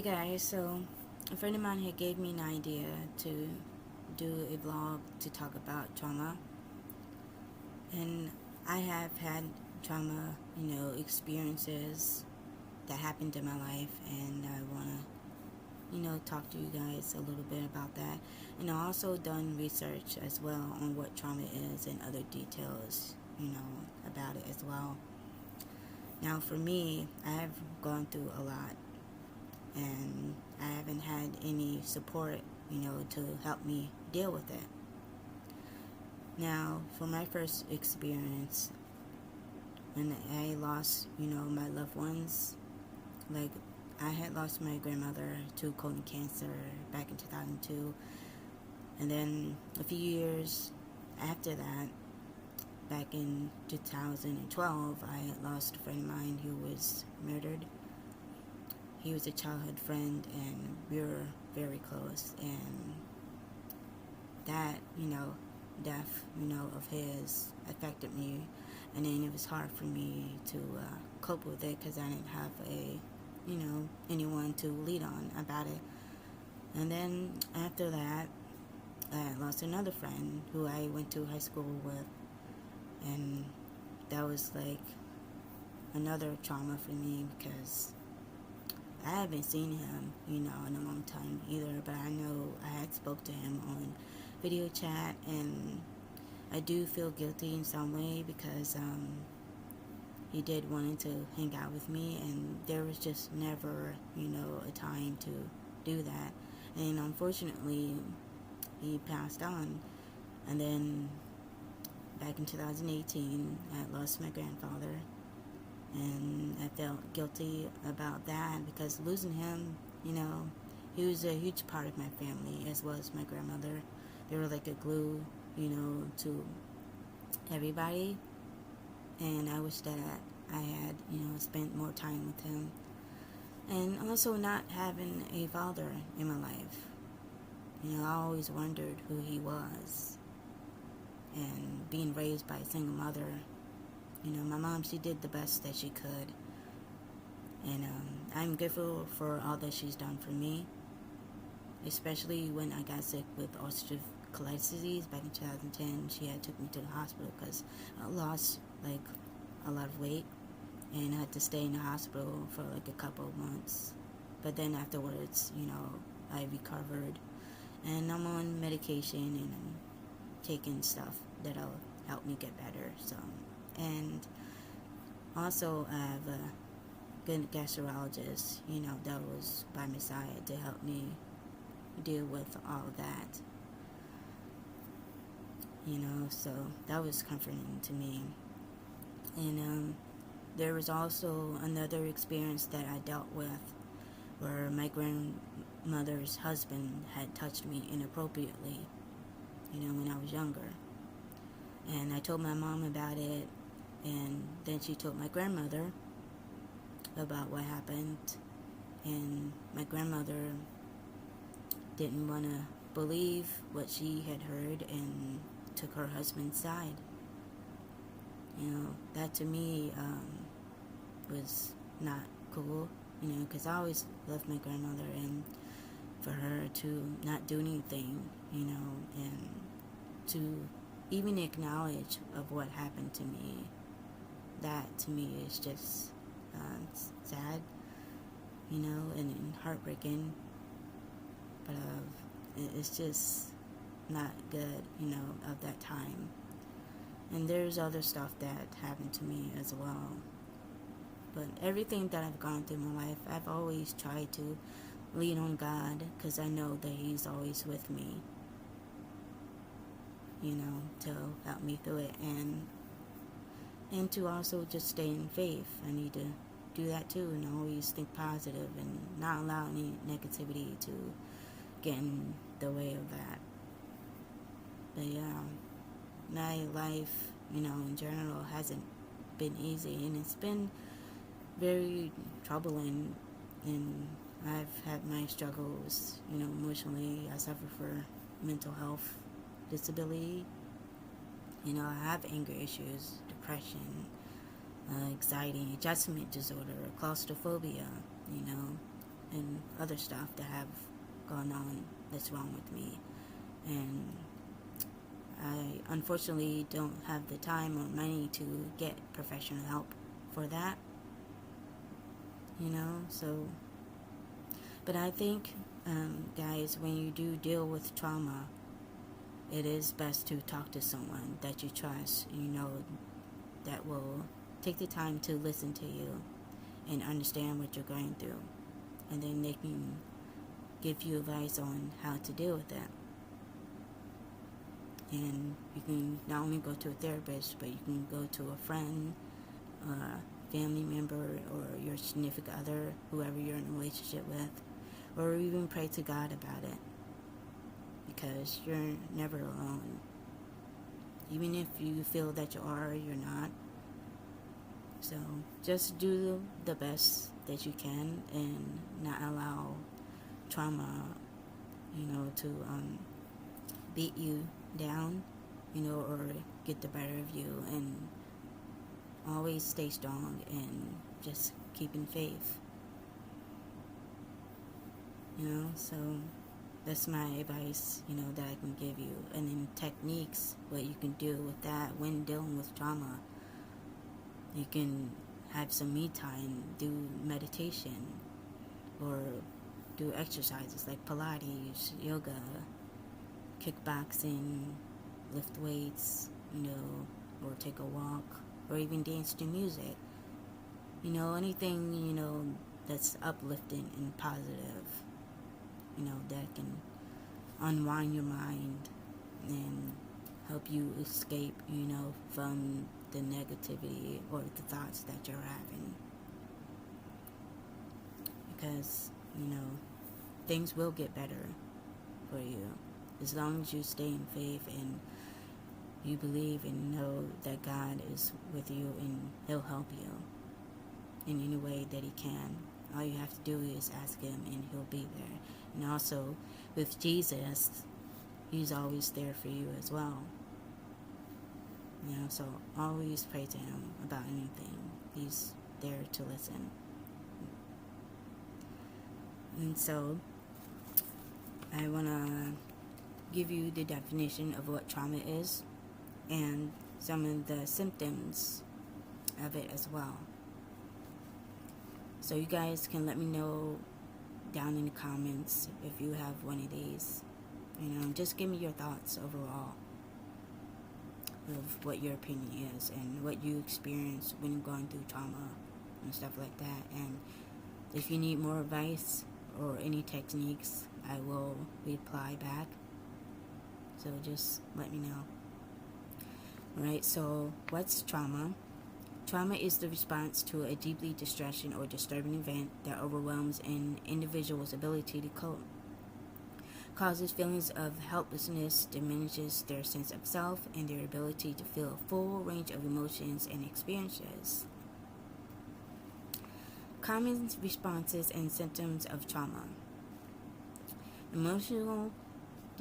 Guys, so a friend of mine had gave me an idea to do a vlog to talk about trauma, and I have had trauma, experiences that happened in my life, and I want to, talk to you guys a little bit about that. And I also done research as well on what trauma is and other details, about it as well. Now, for me, I have gone through a lot, and I haven't had any support, to help me deal with it. Now, for my first experience, when I lost, my loved ones, like I had lost my grandmother to colon cancer back in 2002, and then a few years after that, back in 2012, I had lost a friend of mine who was murdered. He was a childhood friend, and we were very close. And that, death, of his affected me. And then it was hard for me to cope with it because I didn't have anyone to lead on about it. And then after that, I lost another friend who I went to high school with. And that was like another trauma for me because I haven't seen him, in a long time either, but I know I had spoke to him on video chat, and I do feel guilty in some way because he did wanted to hang out with me, and there was just never, a time to do that. And unfortunately, he passed on. And then back in 2018, I lost my grandfather, and I felt guilty about that because losing him, he was a huge part of my family as well as my grandmother. They were like a glue, to everybody, and I wish that I had, spent more time with him. And also not having a father in my life. I always wondered who he was, and being raised by a single mother. My mom, she did the best that she could. And I'm grateful for all that she's done for me, especially when I got sick with ulcerative colitis disease back in 2010. She had took me to the hospital because I lost like a lot of weight, and I had to stay in the hospital for like a couple of months. But then afterwards, I recovered, and I'm on medication, and I'm taking stuff that'll help me get better. So, and also I have a good gastrologist, that was by my side to help me deal with all of that. So that was comforting to me. And there was also another experience that I dealt with where my grandmother's husband had touched me inappropriately, when I was younger. And I told my mom about it, and then she told my grandmother about what happened, and my grandmother didn't want to believe what she had heard and took her husband's side. That to me was not cool, because I always loved my grandmother, and for her to not do anything, and to even acknowledge of what happened to me, that to me is just sad, and heartbreaking. But it's just not good, of that time. And there's other stuff that happened to me as well. But everything that I've gone through in my life, I've always tried to lean on God because I know that He's always with me, to help me through it. And to also just stay in faith. I need to do that too, and always think positive and not allow any negativity to get in the way of that. But yeah, my life, in general hasn't been easy, and it's been very troubling, and I've had my struggles, emotionally. I suffer for mental health disability. I have anger issues, depression, anxiety, adjustment disorder, claustrophobia, and other stuff that have gone on that's wrong with me. And I unfortunately don't have the time or money to get professional help for that, so, but I think, guys, when you do deal with trauma, it is best to talk to someone that you trust, that will take the time to listen to you and understand what you're going through, and then they can give you advice on how to deal with it. And you can not only go to a therapist, but you can go to a friend, family member, or your significant other, whoever you're in a relationship with, or even pray to God about it, because you're never alone. Even if you feel that you are, you're not. So just do the best that you can and not allow trauma, to beat you down, or get the better of you, and always stay strong and just keep in faith. So that's my advice, that I can give you. And then techniques, what you can do with that when dealing with trauma. You can have some me time, do meditation, or do exercises like Pilates, yoga, kickboxing, lift weights, or take a walk, or even dance to music. Anything, that's uplifting and positive, that can unwind your mind and help you escape, from the negativity or the thoughts that you're having. Because, things will get better for you as long as you stay in faith and you believe and know that God is with you and He'll help you in any way that He can. All you have to do is ask Him and He'll be there. And also, with Jesus, He's always there for you as well. So always pray to Him about anything. He's there to listen. And so, I want to give you the definition of what trauma is and some of the symptoms of it as well. So you guys can let me know down in the comments if you have one of these. Just give me your thoughts overall of what your opinion is and what you experience when going through trauma and stuff like that. And if you need more advice or any techniques, I will reply back. So just let me know. Alright, so what's trauma? Trauma is the response to a deeply distressing or disturbing event that overwhelms an individual's ability to cope, causes feelings of helplessness, diminishes their sense of self, and their ability to feel a full range of emotions and experiences. Common responses and symptoms of trauma. Emotional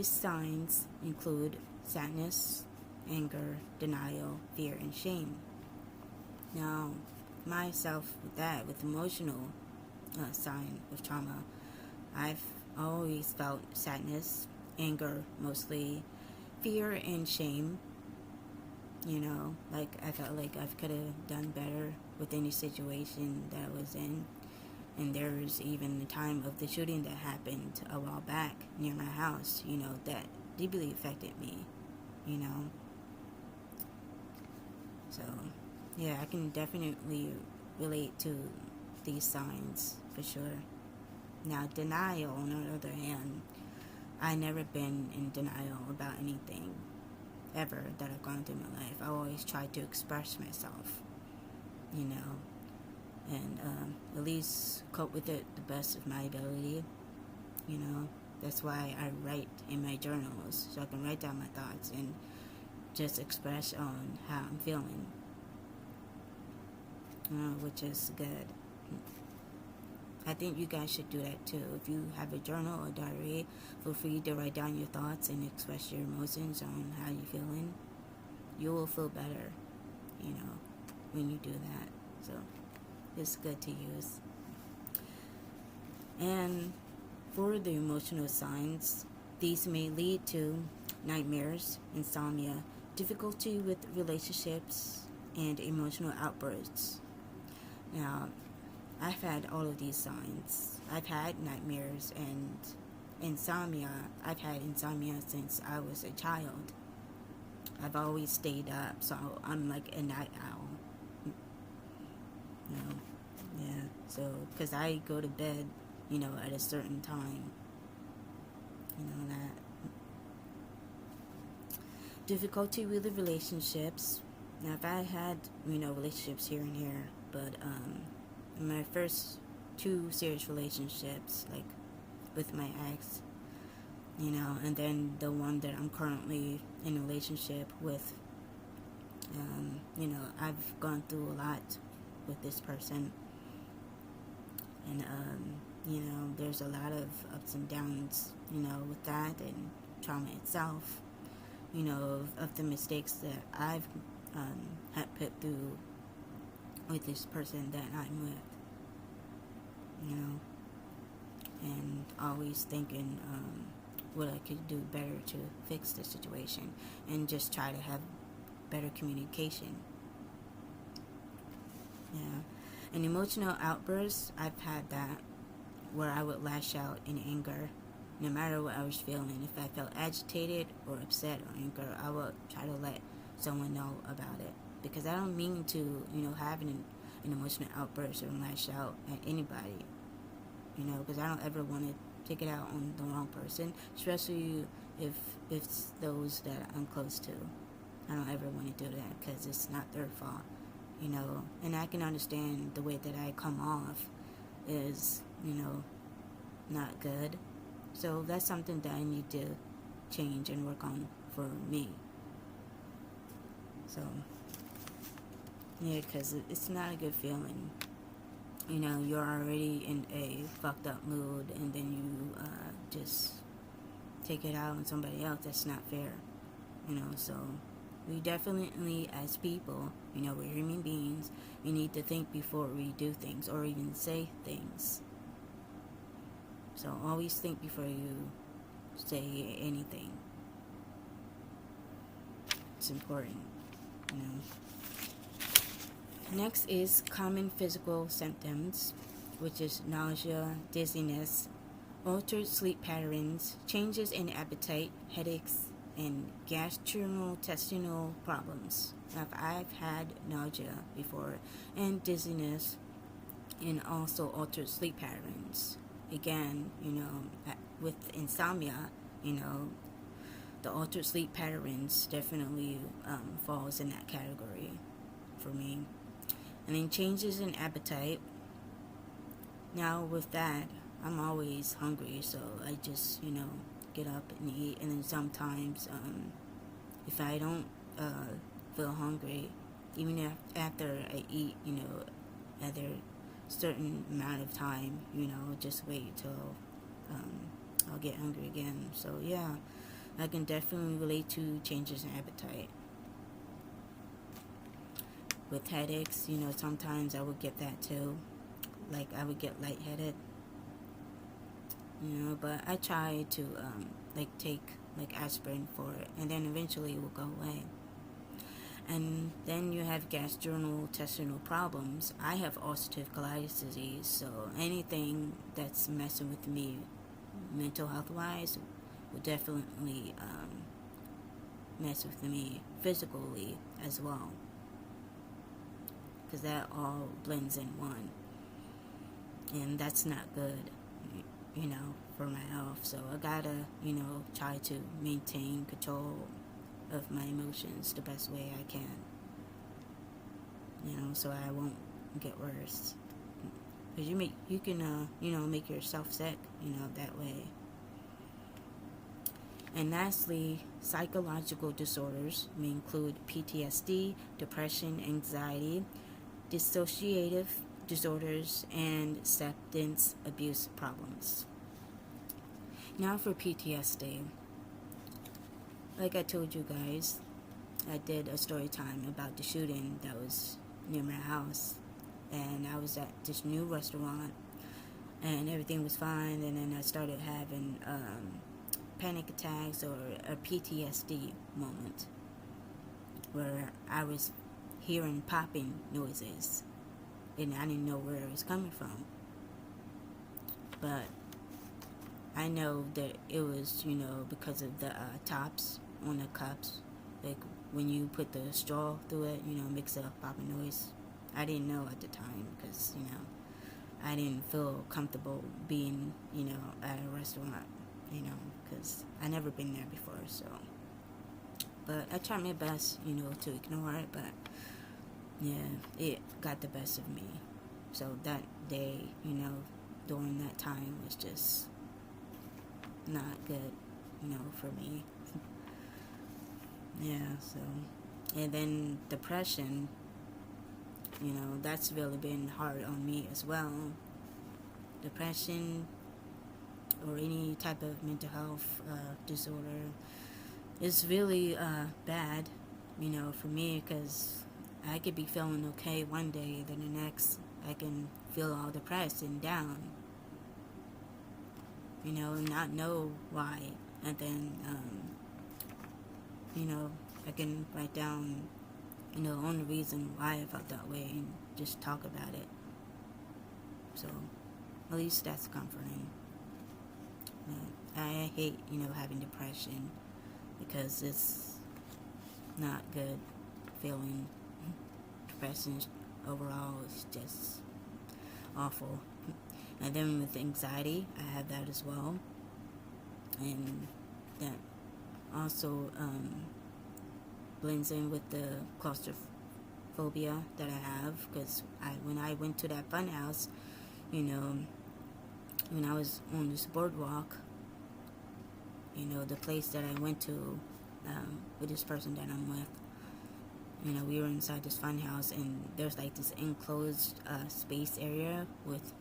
signs include sadness, anger, denial, fear, and shame. Now, myself with emotional sign of trauma, I've always felt sadness, anger mostly, fear, and shame. Like I felt like I could have done better with any situation that I was in. And there was even the time of the shooting that happened a while back near my house, that deeply affected me, So, yeah, I can definitely relate to these signs for sure. Now, denial, on the other hand, I never been in denial about anything ever that I've gone through in my life. I always tried to express myself, and at least cope with it the best of my ability. That's why I write in my journals, so I can write down my thoughts and just express on how I'm feeling, which is good. I think you guys should do that too. If you have a journal or diary, feel free to write down your thoughts and express your emotions on how you're feeling. You will feel better, when you do that. So it's good to use. And for the emotional signs, these may lead to nightmares, insomnia, difficulty with relationships, and emotional outbursts. Now, I've had all of these signs. I've had nightmares and insomnia. I've had insomnia since I was a child. I've always stayed up, so I'm like a night owl. You know, yeah. So, because I go to bed, at a certain time. That. Difficulty with the relationships. Now, if I had, relationships here and here, but my first two serious relationships, like with my ex, and then the one that I'm currently in a relationship with, I've gone through a lot with this person, and there's a lot of ups and downs, with that, and trauma itself, of the mistakes that I've had put through with this person that I'm with, and always thinking what I could do better to fix the situation, and just try to have better communication. Yeah. An emotional outburst, I've had that, where I would lash out in anger, no matter what I was feeling. If I felt agitated or upset or anger, I would try to let someone know about it, because I don't mean to, have an emotional outburst or lash out at anybody, because I don't ever want to take it out on the wrong person, especially if it's those that I'm close to. I don't ever want to do that, because it's not their fault, and I can understand the way that I come off is, not good. So that's something that I need to change and work on for me. So, yeah, because it's not a good feeling. You're already in a fucked up mood, and then you just take it out on somebody else. That's not fair. So we definitely, as people, we're human beings, we need to think before we do things or even say things. So always think before you say anything. It's important, Next is common physical symptoms, which is nausea, dizziness, altered sleep patterns, changes in appetite, headaches, and gastrointestinal problems. I've had nausea before, and dizziness, and also altered sleep patterns. Again, with insomnia, the altered sleep patterns definitely falls in that category for me. And then changes in appetite. Now with that, I'm always hungry, so I just, get up and eat. And then sometimes, if I don't feel hungry, even after I eat, after a certain amount of time, just wait till I'll get hungry again. So yeah, I can definitely relate to changes in appetite. With headaches, sometimes I would get that too. Like, I would get lightheaded. But I try to, take, aspirin for it. And then eventually it will go away. And then you have gastrointestinal problems. I have ulcerative colitis disease. So anything that's messing with me mental health-wise will definitely mess with me physically as well. Because that all blends in one, and that's not good, for my health. So I gotta, try to maintain control of my emotions the best way I can, so I won't get worse. Because you can, make yourself sick, that way. And lastly, psychological disorders may include PTSD, depression, anxiety, dissociative disorders, and substance abuse problems. Now for PTSD. Like I told you guys, I did a story time about the shooting that was near my house, and I was at this new restaurant and everything was fine. And then I started having panic attacks or a PTSD moment where I was hearing popping noises and I didn't know where it was coming from. But I know that it was, because of the tops on the cups. Like when you put the straw through it, makes a popping noise. I didn't know at the time because, I didn't feel comfortable being, at a restaurant, because I never been there before, so. But I tried my best, to ignore it, but yeah, it got the best of me. So that day, during that time was just not good, for me. Yeah, so. And then depression, that's really been hard on me as well. Depression or any type of mental health disorder is really bad, for me, because I could be feeling okay one day, then the next I can feel all depressed and down, and not know why. And then, I can write down, only reason why I felt that way and just talk about it. So, at least that's comforting. I hate, having depression because it's not good feeling. Depression overall is just awful. And then with anxiety, I have that as well. And that also blends in with the claustrophobia that I have, because when I went to that fun house, when I was on this boardwalk, the place that I went to with this person that I'm with, we were inside this fun house, and there's like this enclosed space area with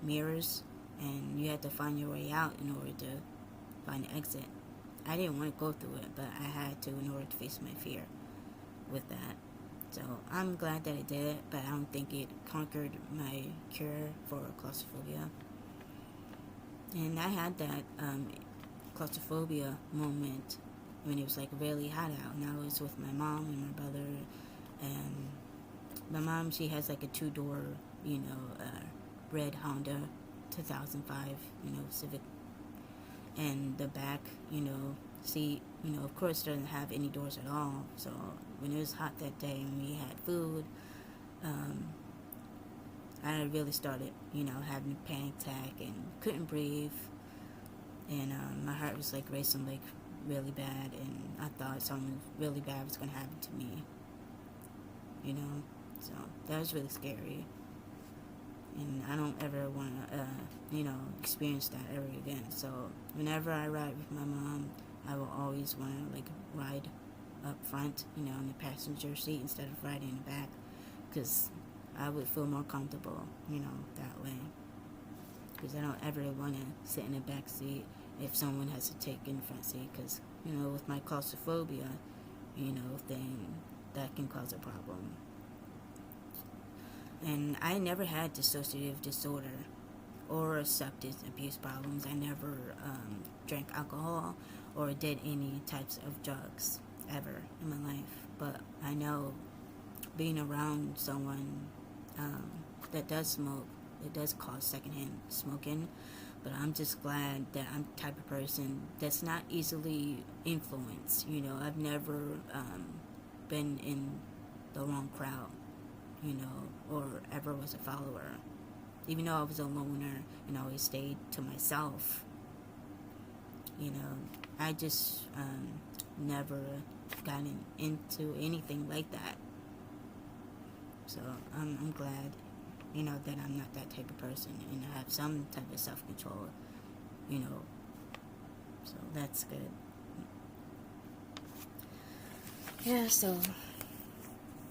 mirrors, and you had to find your way out in order to find the exit. I didn't want to go through it, but I had to in order to face my fear with that. So I'm glad that I did it, but I don't think it conquered my cure for claustrophobia. And I had that claustrophobia moment when it was like really hot out, and I was with my mom and my brother. And my mom, she has like a 2-door, red Honda 2005, Civic. And the back, seat, of course doesn't have any doors at all. So when it was hot that day and we had food, I really started, having a panic attack and couldn't breathe. And my heart was like racing like really bad, and I thought something really bad was going to happen to me. So that was really scary. And I don't ever want to, experience that ever again. So whenever I ride with my mom, I will always want to, like, ride up front, in the passenger seat instead of riding in the back, because I would feel more comfortable, that way. Because I don't ever want to sit in the back seat if someone has to take in the front seat, because, with my claustrophobia, then that can cause a problem. And I never had dissociative disorder or substance abuse problems. I never drank alcohol or did any types of drugs ever in my life. But I know being around someone that does smoke, it does cause secondhand smoking. But I'm just glad that I'm the type of person that's not easily influenced. I've never been in the wrong crowd, or ever was a follower. Even though I was a loner and always stayed to myself, I just never gotten into anything like that. So I'm glad, that I'm not that type of person, and I have some type of self-control, so that's good. Yeah, so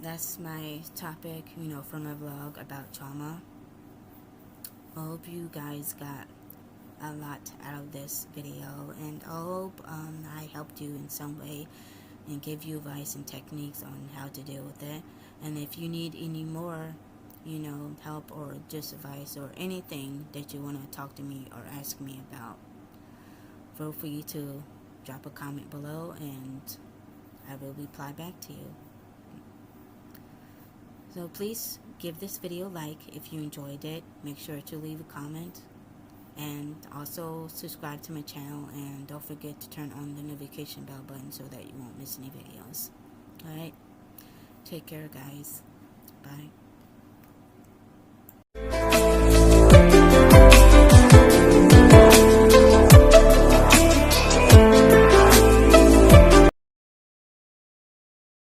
that's my topic, for my vlog about trauma. I hope you guys got a lot out of this video, and I hope I helped you in some way and give you advice and techniques on how to deal with it. And if you need any more, help or just advice or anything that you want to talk to me or ask me about, feel free to drop a comment below and I will reply back to you. So please give this video a like if you enjoyed it. Make sure to leave a comment and also subscribe to my channel, and don't forget to turn on the notification bell button so that you won't miss any videos. Alright, take care guys. Bye.